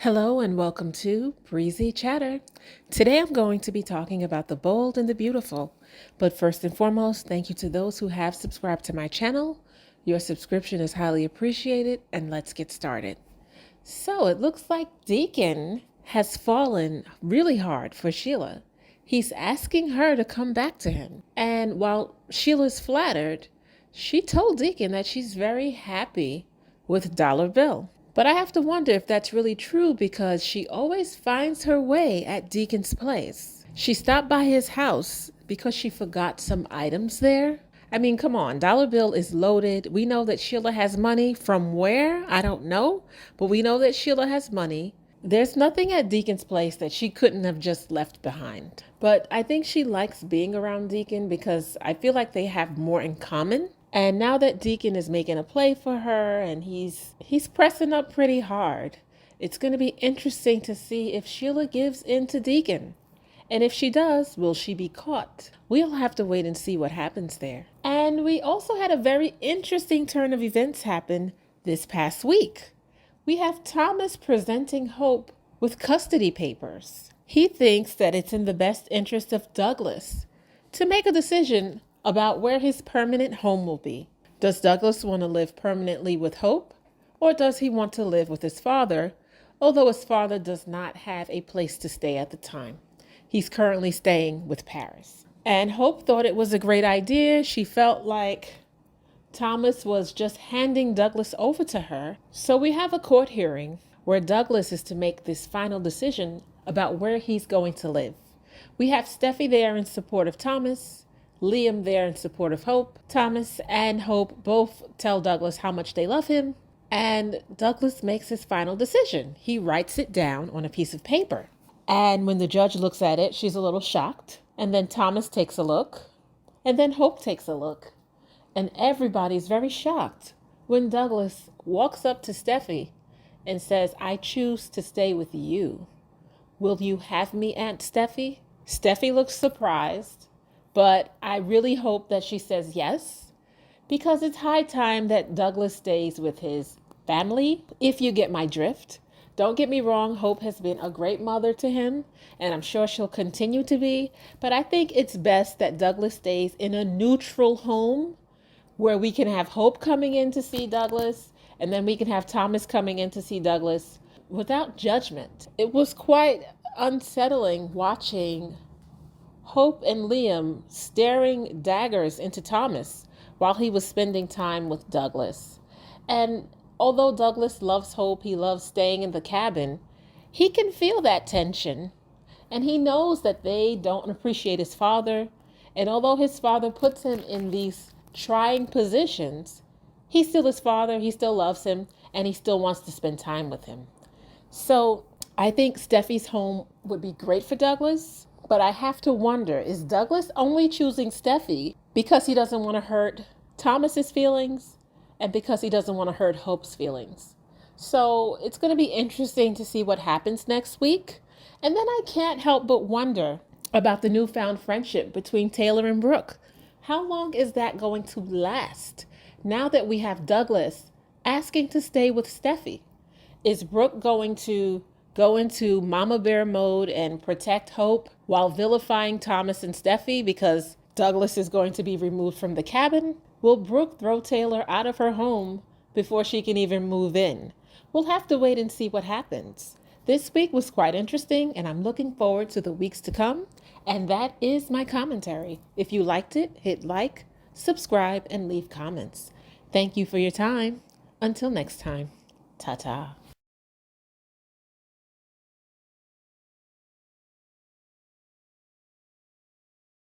Hello and welcome to Breezy Chatter. Today I'm going to be talking about the bold and the beautiful. But first and foremost, thank you to those who have subscribed to my channel. Your subscription is highly appreciated, and let's get started. So it looks like Deacon has fallen really hard for Sheila. He's asking her to come back to him. And while Sheila's flattered, she told Deacon that she's very happy with Dollar Bill. But I have to wonder if that's really true because she always finds her way at Deacon's place. She stopped by his house because she forgot some items there. I mean, come on, Dollar Bill is loaded. We know that Sheila has money. From where? I don't know. But we know that Sheila has money. There's nothing at Deacon's place that she couldn't have just left behind. But I think she likes being around Deacon because I feel like they have more in common. And now that Deacon is making a play for her and he's pressing up pretty hard, it's going to be interesting to see if Sheila gives in to Deacon. And if she does, will she be caught? We'll have to wait and see what happens there. And we also had a very interesting turn of events happen this past week. We have Thomas presenting Hope with custody papers. He thinks that it's in the best interest of Douglas to make a decision about where his permanent home will be. Does Douglas want to live permanently with Hope, or does he want to live with his father, although his father does not have a place to stay at the time? He's currently staying with Paris. And Hope thought it was a great idea. She felt like Thomas was just handing Douglas over to her. So we have a court hearing where Douglas is to make this final decision about where he's going to live. We have Steffy there in support of Thomas, Liam there in support of Hope. Thomas and Hope both tell Douglas how much they love him, and Douglas makes his final decision. He writes it down on a piece of paper. And when the judge looks at it, she's a little shocked. And then Thomas takes a look, and then Hope takes a look. And everybody's very shocked when Douglas walks up to Steffy and says, "I choose to stay with you. Will you have me, Aunt Steffy?" Steffy looks surprised. But I really hope that she says yes, because it's high time that Douglas stays with his family, if you get my drift. Don't get me wrong, Hope has been a great mother to him, and I'm sure she'll continue to be. But I think it's best that Douglas stays in a neutral home where we can have Hope coming in to see Douglas, and then we can have Thomas coming in to see Douglas without judgment. It was quite unsettling watching Hope and Liam staring daggers into Thomas while he was spending time with Douglas. And although Douglas loves Hope, he loves staying in the cabin, he can feel that tension. And he knows that they don't appreciate his father. And although his father puts him in these trying positions, he's still his father, he still loves him, and he still wants to spend time with him. So I think Steffy's home would be great for Douglas. But I have to wonder, is Douglas only choosing Steffy because he doesn't want to hurt Thomas's feelings and because he doesn't want to hurt Hope's feelings? So it's going to be interesting to see what happens next week. And then I can't help but wonder about the newfound friendship between Taylor and Brooke. How long is that going to last now that we have Douglas asking to stay with Steffy? Is Brooke going to go into mama bear mode and protect Hope while vilifying Thomas and Steffy because Douglas is going to be removed from the cabin? Will Brooke throw Taylor out of her home before she can even move in? We'll have to wait and see what happens. This week was quite interesting, and I'm looking forward to the weeks to come. And that is my commentary. If you liked it, hit like, subscribe, and leave comments. Thank you for your time. Until next time, ta-ta.